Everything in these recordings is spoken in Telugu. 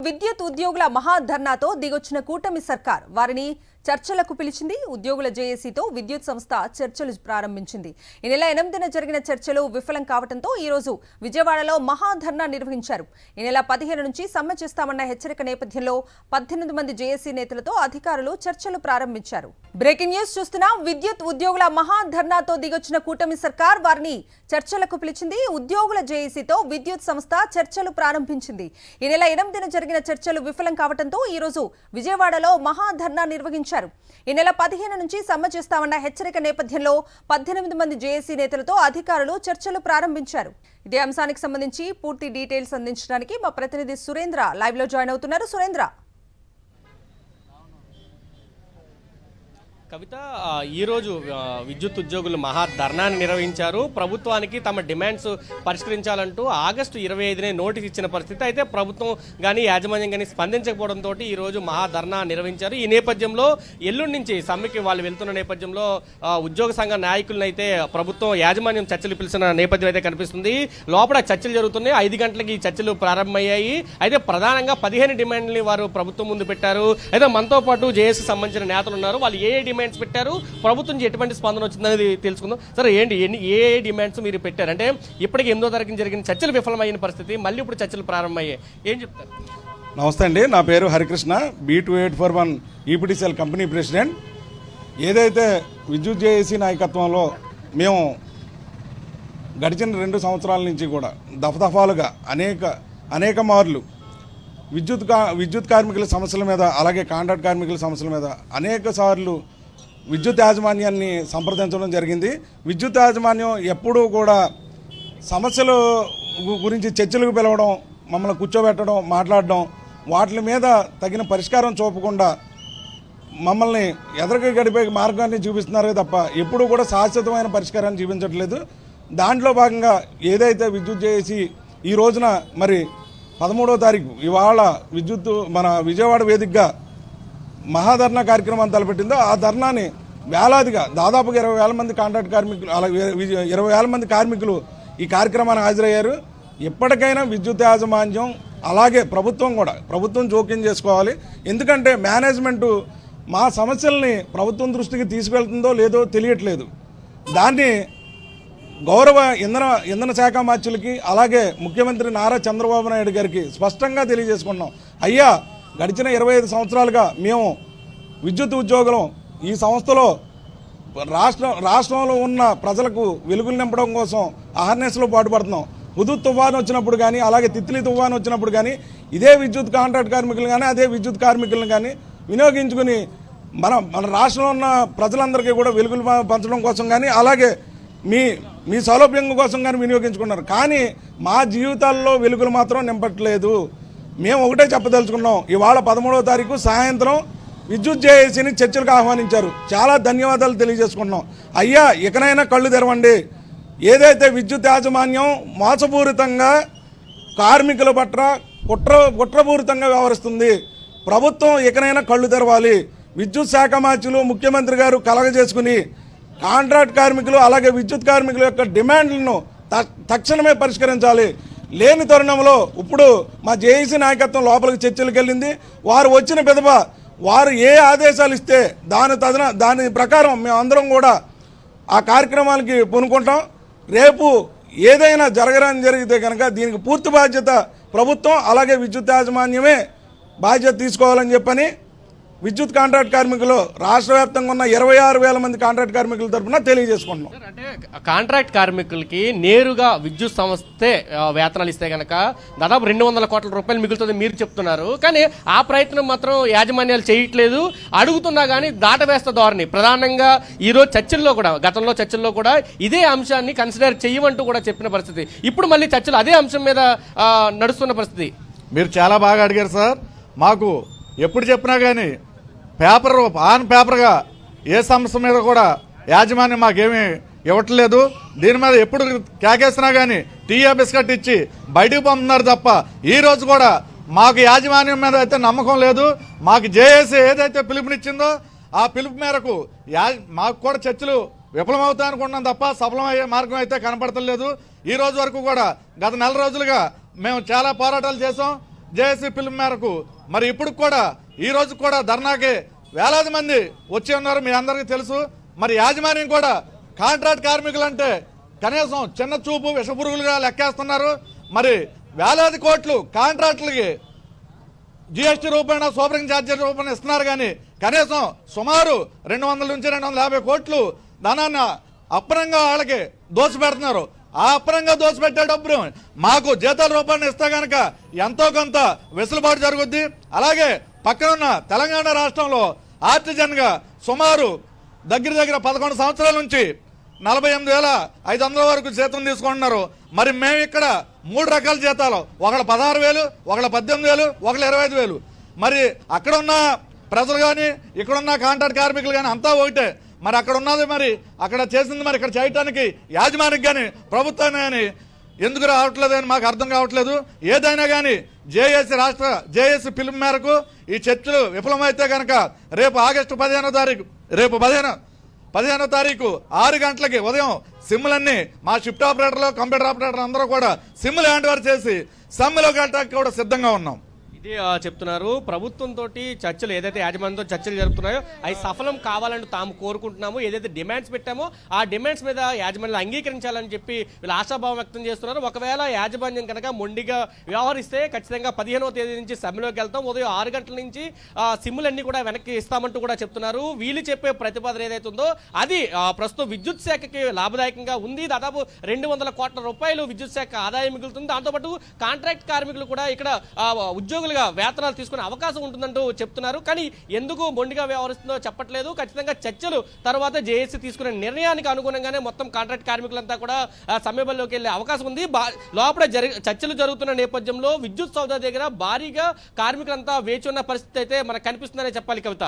విద్యుత్ ఉద్యోగుల మహాధర్నాతో దిగొచ్చిన కూటమి సర్కార్ వారిని చర్చలకు పిలిచింది. ఉద్యోగుల జేఏసీతో విద్యుత్ సంస్థ చర్చలు ప్రారంభించింది. ఈ నెల 8న జరిగిన చర్చలు విఫలం కావడంతో ఈ రోజు విజయవాడలో మహాధర్నా నిర్వహించారు. ఈ నెల 15 నుంచి సమ్మె చేస్తామన్న హెచ్చరిక నేపథ్యంలో 18 మంది జేఏసీ నేతలతో అధికారులు చర్చలు ప్రారంభించారు. బ్రేకింగ్ న్యూస్ చూస్తున్నాం. విద్యుత్ ఉద్యోగుల మహాధర్నాతో దిగొచ్చిన కూటమి సర్కార్ వారిని చర్చలకు పిలిచింది. ఉద్యోగుల జేఏసీతో విద్యుత్ సంస్థ చర్చలు ప్రారంభించింది. ఈ నెల 8న జరిగిన చర్చలు విఫలం కావడంతో ఈ రోజు విజయవాడలో మహాధర్నా నిర్వహించారు. ఈ నెల 15 నుంచి సమ్మె చేస్తామన్న హెచ్చరిక నేపథ్యంలో 18 మంది జేఏసీ నేతలతో అధికారులు చర్చలు ప్రారంభించారు. ఇదే అంశానికి సంబంధించి పూర్తి డీటెయిల్స్ అందించడానికి మా ప్రతినిధి సురేంద్ర లైవ్ లో జాయిన్ అవుతున్నారు. సురేంద్ర, కవిత, ఈరోజు విద్యుత్ ఉద్యోగులు మహాధర్నాన్ని నిర్వహించారు. ప్రభుత్వానికి తమ డిమాండ్స్ పరిష్కరించాలంటూ ఆగస్టు 25నే నోటీస్ ఇచ్చిన పరిస్థితి. అయితే ప్రభుత్వం కానీ యాజమాన్యం కానీ స్పందించకపోవడంతో ఈరోజు మహాధర్నా నిర్వహించారు. ఈ నేపథ్యంలో ఎల్లుండి నుంచి సమ్మెకి వాళ్ళు వెళ్తున్న నేపథ్యంలో ఉద్యోగ సంఘ నాయకులను అయితే ప్రభుత్వం యాజమాన్యం చర్చలు పిలిచిన నేపథ్యం అయితే కనిపిస్తుంది. లోపల చర్చలు జరుగుతున్నాయి. 5 గంటలకి ఈ చర్చలు ప్రారంభమయ్యాయి. అయితే ప్రధానంగా 15 డిమాండ్ని వారు ప్రభుత్వం ముందు పెట్టారు. అయితే మనతో పాటు జేఏసీ సంబంధించిన నేతలు ఉన్నారు. వాళ్ళు ఏ డిమాండ్స్ పెట్టారు, ప్రభుత్వం నుంచి ఎటువంటి స్పందన వచ్చిందనేది తెలుసుకుందాం. సరే, ఏంటి ఏ డిమాండ్స్ మీరు పెట్టారు? అంటే ఇప్పటికి 8వ తారీఖున జరిగిన చర్చలు విఫలమైన పరిస్థితి, మళ్ళీ ఇప్పుడు చర్చలు ప్రారంభమయ్యాయి, ఏం చెప్తారు? నమస్తే అండి, నా పేరు హరికృష్ణ, B2841 ఈపీటీసీఎల్ కంపెనీ ప్రెసిడెంట్. ఏదైతే విద్యుత్ జేఏసీ నాయకత్వంలో మేము గడిచిన 2 సంవత్సరాల నుంచి కూడా దఫదఫాలుగా అనేక మార్లు విద్యుత్ కార్మికుల సమస్యల మీద, అలాగే కాంట్రాక్ట్ కార్మికుల సమస్యల మీద అనేక సార్లు విద్యుత్ యాజమాన్యాన్ని సంప్రదించడం జరిగింది. విద్యుత్ యాజమాన్యం ఎప్పుడూ కూడా సమస్యల గురించి చర్చలకు పిలవడం, మమ్మల్ని కూర్చోబెట్టడం, మాట్లాడడం, వాటి మీద తగిన పరిష్కారం చూపకుండా మమ్మల్ని ఎదరికి గడిపే మార్గాన్ని చూపిస్తున్నారే తప్ప ఎప్పుడూ కూడా శాశ్వతమైన పరిష్కారాన్ని చూపించట్లేదు. దాంట్లో భాగంగా ఏదైతే విద్యుత్ జేఏసీ ఈ రోజున మరి 13వ తారీఖు ఇవాళ మన విజయవాడ వేదికగా మహాధర్నా కార్యక్రమాన్ని తలపెట్టిందో ఆ ధర్నాని వేలాదిగా దాదాపుగా 20,000 మంది కాంట్రాక్ట్ కార్మికులు, అలాగే 20,000 మంది కార్మికులు ఈ కార్యక్రమానికి హాజరయ్యారు. ఎప్పటికైనా విద్యుత్ యాజమాన్యం అలాగే ప్రభుత్వం జోక్యం చేసుకోవాలి. ఎందుకంటే మేనేజ్మెంటు మా సమస్యల్ని ప్రభుత్వం దృష్టికి తీసుకెళ్తుందో లేదో తెలియట్లేదు. దాన్ని గౌరవ ఇంధన శాఖ మార్చులకి, అలాగే ముఖ్యమంత్రి నారా చంద్రబాబు నాయుడు గారికి స్పష్టంగా తెలియజేసుకున్నాం. అయ్యా, గడిచిన 25 సంవత్సరాలుగా మేము విద్యుత్ ఉద్యోగులం ఈ సంస్థలో రాష్ట్రంలో ఉన్న ప్రజలకు వెలుగులు నింపడం కోసం అహర్నెస్లో పాటుపడుతున్నాం. హుదూద్ తుఫాను వచ్చినప్పుడు కానీ, అలాగే తిత్లీ తుఫాను వచ్చినప్పుడు కానీ ఇదే విద్యుత్ కాంట్రాక్ట్ కార్మికులు కానీ, అదే విద్యుత్ కార్మికులను కానీ వినియోగించుకుని మన రాష్ట్రంలో ఉన్న ప్రజలందరికీ కూడా వెలుగులు పంచడం కోసం కానీ, అలాగే మీ సౌలభ్యం కోసం కానీ వినియోగించుకున్నారు. కానీ మా జీవితాల్లో వెలుగులు మాత్రం నింపట్లేదు. మేము ఒకటే చెప్పదలుచుకున్నాం. ఇవాళ 13వ తారీఖు సాయంత్రం విద్యుత్ జేఏసీని చర్చలకు ఆహ్వానించారు. చాలా ధన్యవాదాలు తెలియజేసుకుంటున్నాం. అయ్యా, ఇకనైనా కళ్ళు తెరవండి. ఏదైతే విద్యుత్ యాజమాన్యం మోసపూరితంగా కార్మికుల పట్ల కుట్రపూరితంగా వ్యవహరిస్తుంది, ప్రభుత్వం ఇకనైనా కళ్ళు తెరవాలి. విద్యుత్ శాఖ మార్చులు ముఖ్యమంత్రి గారు కలగజేసుకుని కాంట్రాక్ట్ కార్మికులు, అలాగే విద్యుత్ కార్మికుల యొక్క డిమాండ్లను తక్షణమే పరిష్కరించాలి. లేని తరుణంలో ఇప్పుడు మా జేఏసీ నాయకత్వం లోపలికి చర్చలకు వెళ్ళింది. వారు వచ్చిన పిదప వారు ఏ ఆదేశాలు ఇస్తే దాని ప్రకారం మేమందరం కూడా ఆ కార్యక్రమాలకి పూనుకుంటాం. రేపు ఏదైనా జరిగితే కనుక దీనికి పూర్తి బాధ్యత ప్రభుత్వం, అలాగే విద్యుత్ యాజమాన్యమే బాధ్యత తీసుకోవాలని చెప్పని విద్యుత్ కాంట్రాక్ట్ కార్మికులు రాష్ట్ర వ్యాప్తంగా ఉన్న 26,000 మంది కాంట్రాక్ట్ కార్మికుల తరఫున తెలియజేసుకుంటున్నాం. అంటే కాంట్రాక్ట్ కార్మికులకి నేరుగా విద్యుత్ సంస్థే వేతనాలు ఇస్తే కనుక దాదాపు 200 కోట్ల రూపాయలు మిగులుతుంది మీరు చెప్తున్నారు. కానీ ఆ ప్రయత్నం మాత్రం యాజమాన్యాలు చేయట్లేదు. అడుగుతున్నా కానీ దాటవేస్త ధోరణి. ప్రధానంగా ఈరోజు చర్చల్లో కూడా, గతంలో చర్చల్లో కూడా ఇదే అంశాన్ని కన్సిడర్ చేయమంటూ కూడా చెప్పిన పరిస్థితి. ఇప్పుడు మళ్ళీ చర్చలు అదే అంశం మీద నడుస్తున్న పరిస్థితి. మీరు చాలా బాగా అడిగారు సార్. మాకు ఎప్పుడు చెప్పినా కానీ ఆన్ పేపర్గా ఏ సమస్య మీద కూడా యాజమాన్యం మాకేమీ ఇవ్వట్లేదు. దీని మీద ఎప్పుడు కేకేసినా కానీ టీఏ బిస్కెట్ ఇచ్చి బయటకు పంపుతున్నారు తప్ప ఈరోజు కూడా మాకు యాజమాన్యం మీద అయితే నమ్మకం లేదు. మాకు జేఏసీ ఏదైతే పిలుపునిచ్చిందో ఆ పిలుపు మేరకు మాకు కూడా చర్చలు విఫలమవుతాయి అనుకుంటున్నాం తప్ప సఫలమయ్యే మార్గం అయితే కనపడతలేదు. ఈ రోజు వరకు కూడా గత 4 రోజులుగా మేము చాలా పోరాటాలు చేసాం. జేఏసీ పిలుపు మేరకు మరి ఇప్పుడు కూడా ఈ రోజు కూడా ధర్నాకి వేలాది మంది వచ్చి ఉన్నారు, మీ అందరికీ తెలుసు. మరి యాజమాన్యం కూడా కాంట్రాక్ట్ కార్మికులు అంటే కనీసం చిన్న చూపు విషపురుగులుగా లెక్కేస్తున్నారు. మరి వేలాది కోట్లు కాంట్రాక్టులకి జిఎస్టీ రూపాయన సూపరింగ్ ఛార్జీల రూపాయన ఇస్తున్నారు, కానీ కనీసం సుమారు 200 నుంచి 250 కోట్లు ధనాన్ని అప్పనంగా వాళ్ళకి దోచిపెడుతున్నారు. ఆ అప్పనంగా దోచిపెట్టే డబ్బులు మాకు జీతాల రూపాయన ఇస్తే కనుక ఎంతో కొంత వెసులుబాటు జరుగుద్ది. అలాగే పక్కనున్న తెలంగాణ రాష్ట్రంలో ఆర్టిజన్గా సుమారు దగ్గర 11 సంవత్సరాల నుంచి 48,500 వరకు జీతం తీసుకుంటున్నారు. మరి మేము ఇక్కడ 3 రకాల జీతాలు, ఒకళ్ళ 16,000, ఒకళ్ళ 18,000, ఒకళ్ళ 25,000. మరి అక్కడ ఉన్న ప్రజలు కానీ ఇక్కడ ఉన్న కాంట్రాక్ట్ కార్మికులు కానీ అంతా ఒకటే. మరి అక్కడ ఉన్నది మరి అక్కడ చేసింది మరి ఇక్కడ చేయటానికి యాజమానికి కానీ ప్రభుత్వాన్ని కానీ ఎందుకు రావట్లేదు అని మాకు అర్థం కావట్లేదు. ఏదైనా కానీ జేఏసీ పిలుపు మేరకు ఈ చర్చలు విఫలమైతే కనుక రేపు ఆగస్టు 15వ తారీఖు 15వ తారీఖు 6 గంటలకి ఉదయం సిమ్లన్నీ మా షిఫ్ట్ ఆపరేటర్లు కంప్యూటర్ ఆపరేటర్లు అందరూ కూడా సిమ్లు హ్యాండ్ ఓవర్ చేసి సమ్మెలోకి వెళ్ళడానికి కూడా సిద్ధంగా ఉన్నాం. ఇది చెప్తున్నారు. ప్రభుత్వంతో చర్చలు ఏదైతే యాజమాన్యంతో చర్చలు జరుపుతున్నాయో అవి సఫలం కావాలని తాము కోరుకుంటున్నాము. ఏదైతే డిమాండ్స్ పెట్టామో ఆ డిమాండ్స్ మీద యాజమాన్యాలు అంగీకరించాలని చెప్పి వీళ్ళు ఆశాభావం వ్యక్తం చేస్తున్నారు. ఒకవేళ యాజమాన్యం కనుక మొండిగా వ్యవహరిస్తే ఖచ్చితంగా 15వ తేదీ నుంచి సమ్మెలోకి వెళ్తాం. ఉదయం 6 గంటల నుంచి సిమ్ములన్నీ కూడా వెనక్కి ఇస్తామంటూ కూడా చెప్తున్నారు. వీళ్ళు చెప్పే ప్రతిపాదన ఏదైతే ఉందో అది ప్రస్తుతం విద్యుత్ శాఖకి లాభదాయకంగా ఉంది. దాదాపు 200 కోట్ల రూపాయలు విద్యుత్ శాఖ ఆదాయం మిగులుతుంది. దాంతోపాటు కాంట్రాక్ట్ కార్మికులు కూడా ఇక్కడ ఉద్యోగులు వేతనాలు తీసుకునే అవకాశం ఉంటుందంటూ చెప్తున్నారు. కానీ ఎందుకు మొండిగా వ్యవహరిస్తుందో చెప్పట్లేదు. ఖచ్చితంగా చర్చలు తర్వాత జేఏసీ తీసుకునే నిర్ణయానికి అనుగుణంగానే మొత్తం కాంట్రాక్ట్ కార్మికులంతా కూడా సమ్మెలోకి వెళ్లే అవకాశం ఉంది. లోపల చర్చలు జరుగుతున్న నేపథ్యంలో విద్యుత్ సౌదా దగ్గర భారీగా కార్మికులంతా వేచి ఉన్న పరిస్థితి అయితే మనకు కనిపిస్తుందనే చెప్పాలి. Kavitha.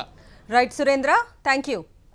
Right Surendra, thank you.